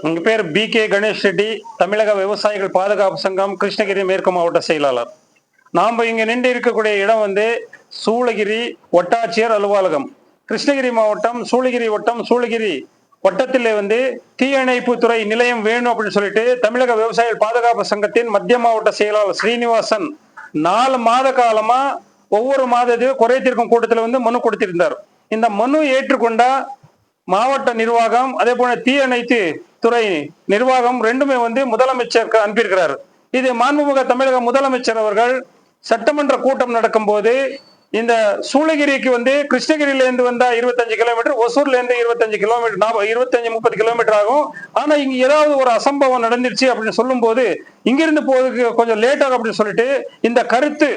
உங்க பேர் BK கணேஷ் ரெட்டி, தமிழக விவசாயிகள் பாதுகாப்பு சங்கம், கிருஷ்ணகிரி மேற்கு மாவட்ட செயலாளர். நாம இங்க நின்று இருக்கக்கூடிய இடம் சூளகிரி வட்டாட்சியர் அலுவலகம், கிருஷ்ணகிரி மாவட்டம் சூளகிரி வட்டம். சூளகிரி வட்டத்திலே தீயணைப்பு துறை நிலையம் வேணும் அப்படின்னு சொல்லிட்டு தமிழக விவசாயிகள் பாதுகாப்பு சங்கத்தின் மத்திய மாவட்ட செயலாளர் ஸ்ரீனிவாசன் 4 மாத காலமா ஒவ்வொரு மாதத்தையும் குறை தீர்க்கும் கூட்டத்தில் மனு கொடுத்திருந்தார். இந்த மனு ஏற்றுக்கொண்டா மாவட்ட நிர்வாகம் அதே போல தீயணைப்பு துறை நிர்வாகம் ரெண்டுமே முதலமைச்சருக்கு அனுப்பியிருக்கிறார். இது மாண்புமிகு தமிழக முதலமைச்சர் அவர்கள் சட்டமன்ற கூட்டம் நடக்கும் போது இந்த சூளகிரிக்கு கிருஷ்ணகிரியிலிருந்து வந்தா 25 கிலோமீட்டர், ஒசூர்ல இருந்து 25 கிலோமீட்டர், 25-30 கிலோமீட்டர் ஆகும். ஆனா இங்க ஏதாவது ஒரு அசம்பவம் நடந்துருச்சு அப்படின்னு சொல்லும் போது இங்கிருந்து போறதுக்கு கொஞ்சம் லேட் ஆகும் அப்படின்னு சொல்லிட்டு இந்த கருத்து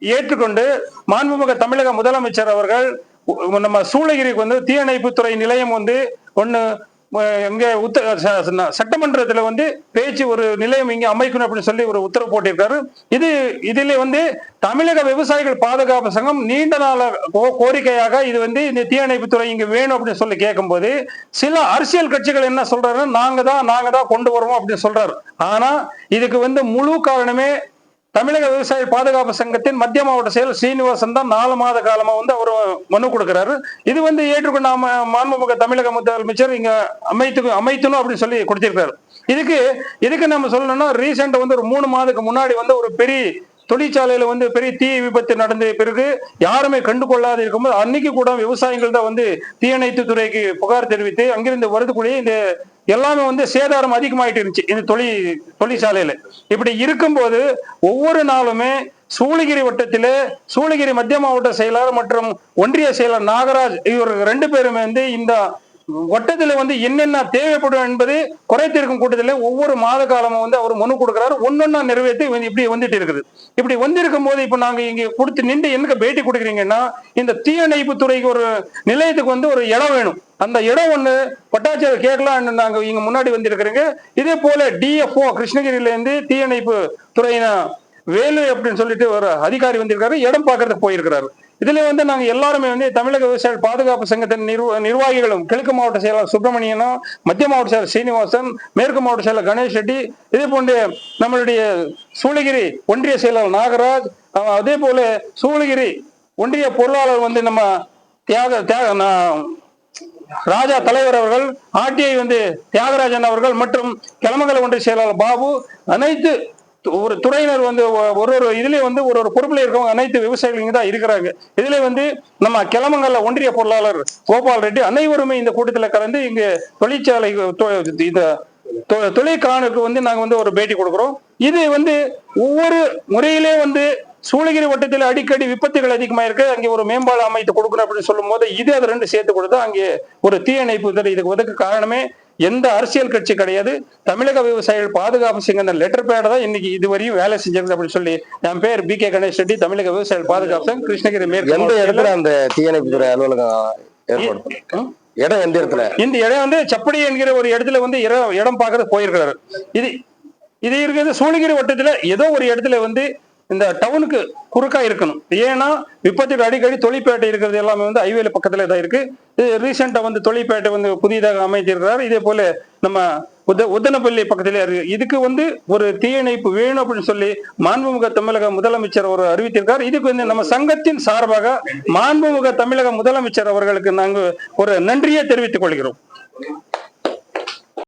ஏற்றுக்கொண்டு மாண்புமிகு தமிழக முதலமைச்சர் அவர்கள் நம்ம சூளகிரிக்கு தீயணைப்பு துறை நிலையம் ஒண்ணு இங்க சட்டமன்றத்துல பேச்சு ஒரு நிலையம் இங்க அமைக்கணும் அப்படின்னு சொல்லி ஒரு உத்தரவு போட்டிருக்காரு. இதுல தமிழக விவசாயிகள் பாதுகாப்பு சங்கம் நீண்ட நாள கோரிக்கையாக இது இந்த தீயணைப்பு துறை இங்க வேணும் அப்படின்னு சொல்லி கேட்கும் போது சில அரசியல் கட்சிகள் என்ன சொல்றாரு, நாங்க தான் கொண்டு வருவோம் அப்படின்னு சொல்றாரு. ஆனா இதுக்கு முழு காரணமே தமிழக விவசாய பாதுகாப்பு சங்கத்தின் மத்திய மாவட்ட செயலர் ஸ்ரீனிவாசன் தான் 4 மாத காலமா அவர் மனு கொடுக்கிறாரு. இது ஏற்றுக்கொண்ட மாண்புமிகு தமிழக முதலமைச்சர் இங்க அமைத்தணும் அப்படின்னு சொல்லி கொடுத்திருக்காரு. இதுக்கு நம்ம சொல்லணும்னா ரீசெண்டா ஒரு 3 மாதத்துக்கு முன்னாடி ஒரு பெரிய தொழிற்சாலையில பெரிய தீ விபத்து நடந்த பிறகு யாருமே கண்டுகொள்ளாது இருக்கும்போது அன்னைக்கு கூட விவசாயிகள் தான் தீயணைப்பு துறைக்கு புகார் தெரிவித்து அங்கிருந்து வரதுக்குள்ளேயே இந்த எல்லாமே சேதாரம் அதிகமாயிட்டு இருந்துச்சு இந்த தொழிற்சாலையில. இப்படி இருக்கும்போது ஒவ்வொரு நாளுமே சூளகிரி வட்டத்திலே சூளகிரி மத்திய மாவட்ட செயலாளர் மற்றும் ஒன்றிய செயலர் நாகராஜ் இவர் 2 பேருமே இந்த வட்டத்துல என்னென்ன தேவைப்படும் என்பது குறைத்திருக்கும் கூட்டத்தில் ஒவ்வொரு மாத காலமும் அவர் மனு கொடுக்கிறாரு. ஒன்னொன்னா நிறைவேற்றி இப்படி வந்துட்டு இருக்குது. இப்படி வந்திருக்கும் போது இப்ப நாங்க இங்க கொடுத்து நின்று எனக்கு பேட்டி கொடுக்குறீங்கன்னா இந்த தீயணைப்பு துறைக்கு ஒரு நிலையத்துக்கு ஒரு இடம் வேணும். அந்த இடம் வட்டாட்சியர் கேட்கலாம் நாங்க இங்க முன்னாடி வந்திருக்கிறீங்க. இதே போல DFO கிருஷ்ணகிரியில இருந்து தீயணைப்பு துறையின வேலு அப்படின்னு சொல்லிட்டு ஒரு அதிகாரி வந்திருக்காரு, இடம் பார்க்கறதுக்கு போயிருக்கிறாரு. இதுல நாங்க எல்லாருமே தமிழக விவசாய பாதுகாப்பு சங்கத்தின் நிர்வாகிகளும் கிழக்கு மாவட்ட செயலாளர் சுப்பிரமணியனும், மத்திய மாவட்ட செயலர் சீனிவாசன், மேற்கு மாவட்ட செயலர் கணேஷ் ரெட்டி, இதே போன்ற நம்மளுடைய சூளகிரி ஒன்றிய செயலாளர் நாகராஜ், அதே போல சூளகிரி ஒன்றிய பொருளாளர் நம்ம ராஜா தலைவர் அவர்கள், RTI தியாகராஜன் அவர்கள் மற்றும் கிளமங்கல ஒன்றிய செயலாளர் பாபு, அனைத்து ஒரு துறையினர் ஒரு இதுல ஒரு பொறுப்புல இருக்கவங்க அனைத்து விவசாயிகள் இங்க தான் இருக்கிறாங்க. இதுல நம்ம கிளமங்கல்ல ஒன்றிய பொருளாளர் கோபால் ரெட்டி அனைவருமே இந்த கூட்டத்தில் கலந்து இங்க தொழிற்சாலை இந்த தொழிற்காணுக்கு நாங்க ஒரு பேட்டி கொடுக்கிறோம். இது ஒவ்வொரு முறையிலே சூளகிரி வட்டத்தில் அடிக்கடி விபத்துகள் அதிகமா இருக்கு, அங்கே ஒரு மேம்பாலம் அமைத்து கொடுக்கணும் அப்படின்னு சொல்லும் போது இது அது 2 சேர்த்து கொடுத்தா அங்கே ஒரு தீயணைப்பு இதுக்கு காரணமே எந்த அரசியல் கட்சி கிடையாது, தமிழக விவசாயிகள் பாதுகாப்பு சங்க லெட்டர் பேட தான் இன்னைக்கு இதுவரையும் வேலை செஞ்சிருக்கு அப்படின்னு சொல்லி. என் பேர் BK கணேஷ் ரெட்டி, தமிழக விவசாயிகள் பாதுகாப்பு சங்கம், கிருஷ்ணகிரி மேற்கு. எந்த இடத்துல அந்த தீயணைப்பு துறை அலுவலகம் இடம் எந்த இடத்துல? இந்த இடம் சப்படி என்கிற ஒரு இடத்துல இடம் பார்க்கறது போயிருக்கிறாரு. இது இருக்கிறது சூளகிரி வட்டத்துல ஏதோ ஒரு இடத்துல இந்த டவுனுக்கு குறுக்கா இருக்கணும். ஏன்னா விபத்துக்கு அடிக்கடி தொழிற்பேட்டை இருக்கிறது எல்லாமே ஹைவேல பக்கத்துல தான் இருக்கு. ரீசெண்டா தொழிற்பேட்டை புதிதாக அமைத்திருக்கிறார். இதே போல நம்ம உத்தனப்பள்ளி பக்கத்துல இருக்கு. இதுக்கு ஒரு தீயணைப்பு வேணும் அப்படின்னு சொல்லி மாண்புமிகு தமிழக முதலமைச்சர் ஒரு அறிவித்திருக்கார். இதுக்கு நம்ம சங்கத்தின் சார்பாக மாண்புமிகு தமிழக முதலமைச்சர் அவர்களுக்கு நாங்கள் ஒரு நன்றியை தெரிவித்துக் கொள்கிறோம்.